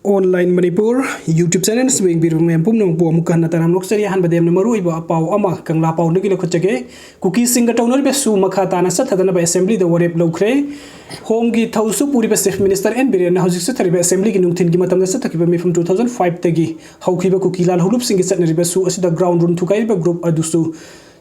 online Manipur YouTube channel स्विंग बिरु में पुम पो मुकन तरम लोकसरी हन बदेम न मरु इबा पाव अमा कंगला पाव नगिल खचगे कुकी सिंग टौनर बे सु मखा ताना सथदन बे असेंबली द वरेप लौखरे होम गी थौसु पूरी बे चीफ मिनिस्टर एन बिरेन हजिक सथरि बे असेंबली गी नुंथिन गी मतम सथकि बे मिफम 2005 तगी हौखिबा कुकी लाल हुलुप सिंग सतनरि बे सु असिदा ग्राउंड रूम थुकाइ बे ग्रुप अदुसु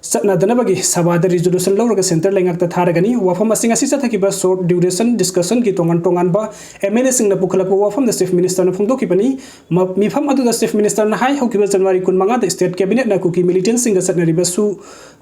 सत्नादनबगी सभाद रिजोल्यूशन लौरग सेंटर लेंगाक्ता थारगनी वाफम असिंग असि सथकिबा शॉर्ट ड्यूरेशन डिस्कशन की तोंगन तोंगनबा एमएलए सिंग न पुखलपो वाफम द चीफ मिनिस्टर न फोंदोकिबनी मिफम अदु द चीफ मिनिस्टर न हाई हौकिबा जनवरी 15 द स्टेट कैबिनेट न कुकी मिलिटेंट सिंग सतनरिबा सु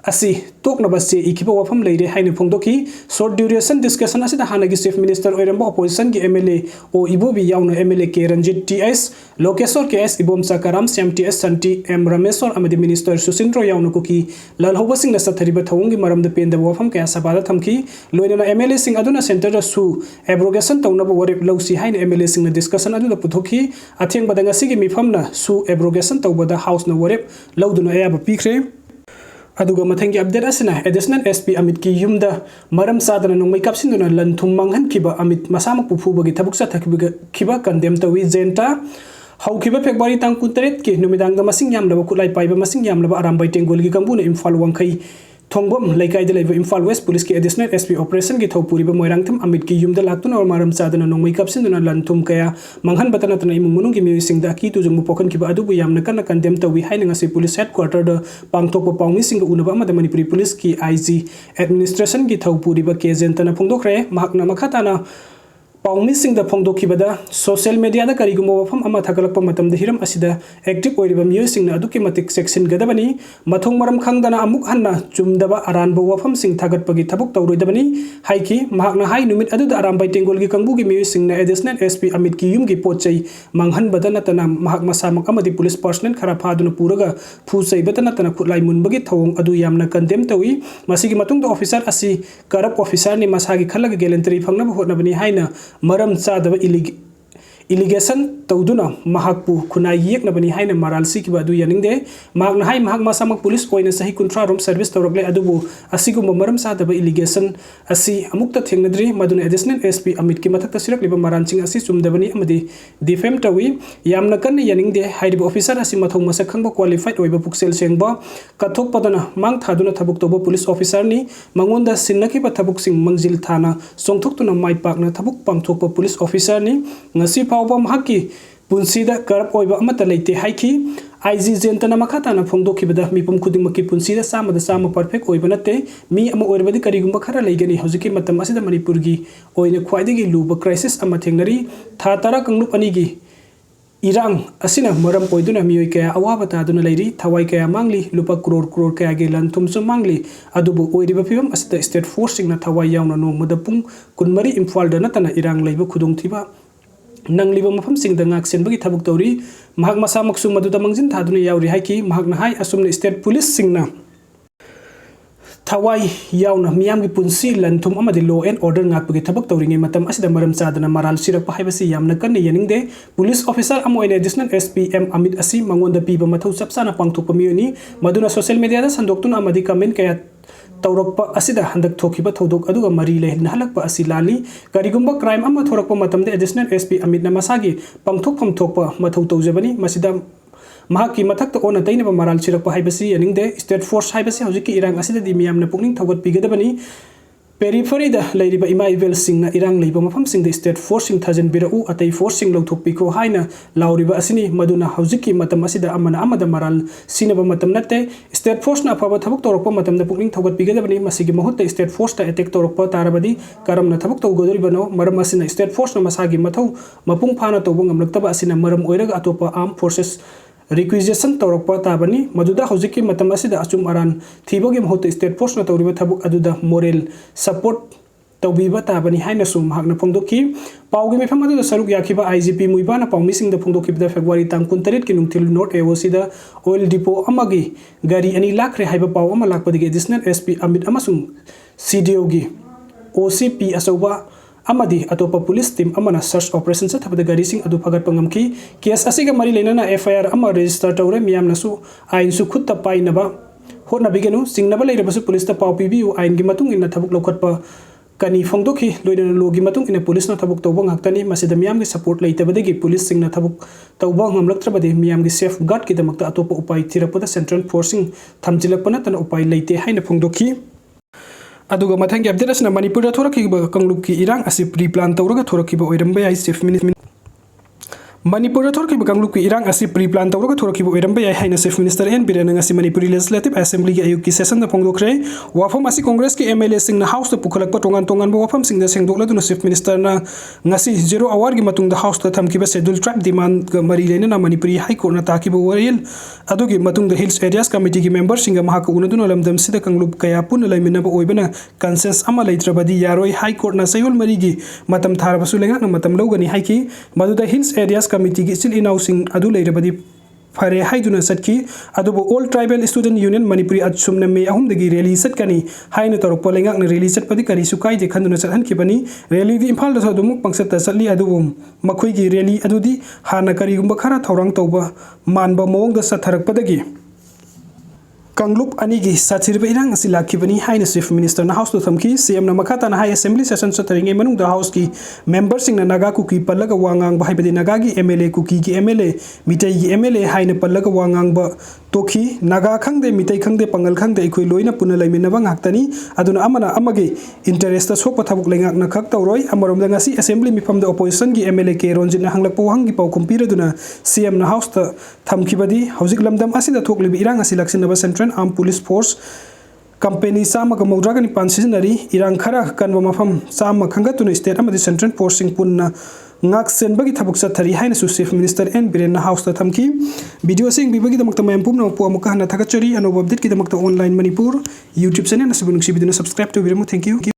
असि तोकनबा से इकिबा वाफम लेरे हाइने फोंदोकी शॉर्ट ड्यूरेशन डिस्कशन असि द हानगी चीफ मिनिस्टर ओइरंबा अपोजिशन की एमएलए ओ इबोबी याउन MLA K Ranjit TS Lokeshwar KS Ibom सकाराम CM TS Santi M Rameshwar अमदि मिनिस्टर सुसिंद्रो याउन कुकी लालहौबसिंग सथरिबा थौंगी मरमद पेंदब वाफम कया सभादा थमकी लोइना एमएलए सिंग अदुना सेंटर सु एब्रोगेशन तौनब वरेप लौसी हाइन एमएलए सिंग डिस्कशन अदुदा पुथोखी अथेंग बदंगसिगी मिफमना सु एब्रोगेशन तौबदा हाउस न वरेप लौदुना अयाब पीखरे अदुगा मथंगी अपडेट असना एडिशनल एसपी अमित की युमदा मरम सादना नोंमै कापसिनदुना लनथुम मांगहनखिबा अमित मसामक पुफुबगी थबुक सथखिबा कंडेम तवी जेंटा हौखिबा फेब्रुवारी तांग 19 की नुमिदांग मसिंग यामलबा खुलाई पाइबा मसिंग यामलबा आरामबाई टेंगोलगी कंबुना इम्फाल वांखै थोंगबम लेकाइद लेबा इम्फाल वेस्ट पुलिस की एडिशनल एसपी ऑपरेशन की थौपुरीबा मोइरांगथम अमित की युमदा लाक्तुना और मारम सादना नोंमै कापसिनदुना लनथुम कया मंगहन बतनतना इमुंग मनुंगी मिसिंगदा की तुजुंग पोखनखिबा अदुबु यामना कन्ना कंडेम तवी हाइना ngasi पुलिस हेडक्वार्टर द पांगथोकपा पाउमिसिंग उनबा अमदा मणिपुरी पुलिस की आईजी एडमिनिस्ट्रेशन की थौपुरीबा केजेंतना फोंदोखरे महकना मखाताना पाउमिसिंग द फोंदोखिबदा सोशल मीडिया द करिगुम वफम अमा थगलप मतम द हिरम असिदा एक्टिव ओइरिबा मियोसिंग अदुके मतिक सेक्शन गदबनी मथोंग मरम खंगदना अमुक हन्ना चुमदबा अरानबो वफम सिंग थगतपगी थबुक तौरोइदबनी हाइकी महकना हाइ नुमित अदुद आरामबाई टेंगोलगी कंबुगी मियोसिंग एडिशनल एसपी अमित की युमगी पोचै मंगहन बदनतना महक मसामक अमदि पुलिस पर्सनल खरा फादुना पुरगा फुसै बदनतना खुलाई मुनबगी थौंग अदु यामना कंडेम तौई मसिगी मतुंग द ऑफिसर असि करप ऑफिसर नि मसागी खलग गेलेंटरी फंगनब होटनबनी हाइना मरम चादब इलिगेशन तौदुना महकपु खुनाई येकनबनी हाइना मराल सिकिबा अदु यानिंगदे महकना हाइ महक मसामक पुलिस ओइना सही 19 रोम सर्विस तौरगले अदुबु असिगुम मरम चादब इलिगेशन असि अमुक्ता थेंगनद्री मदुना एडिशनल एसपी अमित की मथकता सिरकलिबा मरानसिंग असि चुमदबनी अमदि डिफेम तवी यामना कन्न यानिंगदे हाइरिबा ऑफिसर असि मथौं मसक खंगबा क्वालिफाइड ओइबा पुक्सेल सेंगबा कथोकपदना मांग थादुना थबुक तौबा पुलिस ऑफिसर नि मंगोंदा सिन्नकिबा थबुकसिंग मंजिल थाना सोंथोक्तुना माइपाकना थबुक पांगथोकपा पुलिस ऑफिसर नि ngasi फावबा महकी पुंसीदा करप ओइबा अमता लेते हाइकी आईजी जेंतना मखाताना फोंदोखिबदा मिपम खुदिंगमकी पुंसीदा सामदा साम परफेक्ट ओइबा नते मी अमा ओइरबदी करिगुंबा खरा लेगनी हौजिकी मतम असिदा मणिपुरगी ओइना ख्वाइदगी लुबा क्राइसिस अमा थेंगनरी था तारा कंगलुप अनिगी इरांग असिना मरम ओइदुना मियोय कया अवाबा तादुना लेरी थवाई कया मांगली लुपा करोड़ कया गे लनथुमसु मांगली अदुबु ओइरिबा फिबम असिदा स्टेट फोर्स सिंगना थवाई यावना नोंमदा पुंग कुनमरी इम्फाल दा नतना इरांग लेबा खुदोंथिबा नंगलिबा मफम सिंग the ngaksenbagi thabuk tawri mahak masamak su maduda mangjin thaduna yauri haiki mahak na hai asumna state police singna thawai yauna miyamgi punsi lanthum amadi law and order ngakpagi thabuk tawri ngai matam asida maram chadana maral sirakpa haibasi yamna kanne yaningde police officer amoine additional SPM amit asi mangonda piba mathau sapsana pangthokpa miyoni maduna social media da sandoktuna amadi comment kaya तौरक्पा असिदा हंदक थोखिबा थौदोक अदुगा मरी लेहन हलकपा असि लाली करिगुंबा क्राइम अमा थोरकपा मतमदे एडिशनल एसपी अमित नमसागी पंगथोकफम थोकपा मथौ तौजबनी मसिदा महकी मथक ओना तैनबा मराल सिरकपा हाइबसी यनिंगदे स्टेट फोर्स हाइबसी हौजिकी इरांग असिदा दि मियामना पुकनिंग थौगत पिगदबनी पेरीफेरी द लेरिबा इमा इवेल सिंगना इरांग लेबा मफम सिंग द स्टेट फोर्स सिंग थजन बिरउ अतै फोर्स सिंग लौथोकपिको हाइना लाउरिबा असनि मदुना हौजिकी मतम असिदा अमना अमदा मराल सिनबा मतम नते स्टेट फोर्स ना अफबा थबक तौरकपा मतम द पुकनिंग थौगत पिगदबनी मसिगी महुत स्टेट फोर्स ता अटैक तौरकपा तारबदी करमना थबक तौगदरिबनो मरम असिना स्टेट फोर्स ना मसागी मथौ मपुंग फाना तौबो ngamlaktaba asina maram oiraga atopa armed forces requisition तौरकपा ताबनी मदुदा हौजिकी मतम असिदा अचुम अरान थीबोगी महत स्टेट फोर्स ना तौरिबा थबुक अदुदा मोरल सपोर्ट तौबीबा ताबनी हाइना सुम हाकना फोंदोकी पाउगी मेफम अदुदा सरुक याखिबा आईजीपी मुइबाना पाउमिसिंग द फोंदोकीबदा फेब्रुवारी तांग 19 की नुंथिल नॉर्थ एओसीदा ऑयल डिपो अमगी गाड़ी अनि लाखरे हाइबा पाउ अमा लाकपदिगे एडिशनल एसपी अमित अमसुम सीडीओ गी ओसीपी असौबा अमदी अतोपा पुलिस टीम अमना सर्च ऑपरेशन से थबद गाड़ी सिंह अदु फगत पंगमकी केस असिगा मरी लेना एफआईआर अमा रजिस्टर तौरे मियामनसु आइन सु खुद पाइनबा होनबिगेनु सिंगनबा लेरबसु पुलिस ता पाउ पीबीयु आइन गी मतुंग इन थबुक लौखतपा kani phongdokhi loidana logi matung ina police na thabuk tawba ngaktani masida miyam gi support leitabadagi police singna thabuk tawba ngamlaktrabadi miyam gi safeguard ki damakta atopa upai thirapada central forcing thamjilakpana tan upai leite haina phongdokhi aduga mathangi update asna manipur da thoraki ba kangluk ki irang asi pre plan tawraga thoraki ba oiramba ai chief minister Manipur Authority Kangluk ki irang asi pre-plan tawraga thoraki bo iram bai haina Chief Minister N Biren ngasi Manipuri Legislative Assembly gi ayuk ki session da phongdokre wafam asi Congress ki MLA sing na House da pukhalak pa tongan bo wafam sing da sengdokla duna Chief Minister na ngasi 0 hour gi matung da House da thamki ba schedule tribe demand ga mari lena na Manipuri High Court na taki bo waril adugi matung da Hills Areas Committee gi member singa mahaka unaduna lamdam sida kangluk kaya pun laimina ba oibana consensus ama leitrabadi yaroi High Court na sayol mari gi matam tharabasu lenga na matam logani haiki maduda Hills Areas Committee gi sil inausing adu leirabadi fare haiduna satki adubo all tribal student union Manipuri atsumna me ahum dagi rally satkani haina torok polengak na rally satpadi kari sukai de khanduna sathan kibani rally di imphal da sadumuk pangsata satli adubo makhoi gi rally adudi hana kari gumba khara thorang tawba manba mawong da satharakpadagi Kangluk anigi sathirba irang asi lakhibani haina Chief Minister na House to thamki CM na makata na High Assembly session sataringe manung da House ki member sing na naga kuki pallaga wangang ba haibadi naga gi MLA kuki gi MLA mitai gi MLA haina pallaga wangang ba tokhi naga khangde mitai khangde pangal khangde ikoi loina puna laimina ba ngaktani aduna amana amage interest ta sokpa thabuk lengak na khak tawroi amarom da ngasi assembly mifam da opposition gi MLA ke ronjin na hanglak pawang gi pau kumpira duna CM na House ta thamkibadi hojik lamdam asida thoklibi irang asi laksin ba central Armed Police Force company sama ka mawdragani pansinari irang khara kanwa mafam sama khangatuna state amadi central forcing punna ngak sen bagi thabuk sathari haina su Chief Minister N Biren na House ta thamki video sing bibagi damakta mayam pumna pu amuka hana thakachari anob update ki damakta online Manipur YouTube channel na subunung sibiduna subscribe to biremu thank you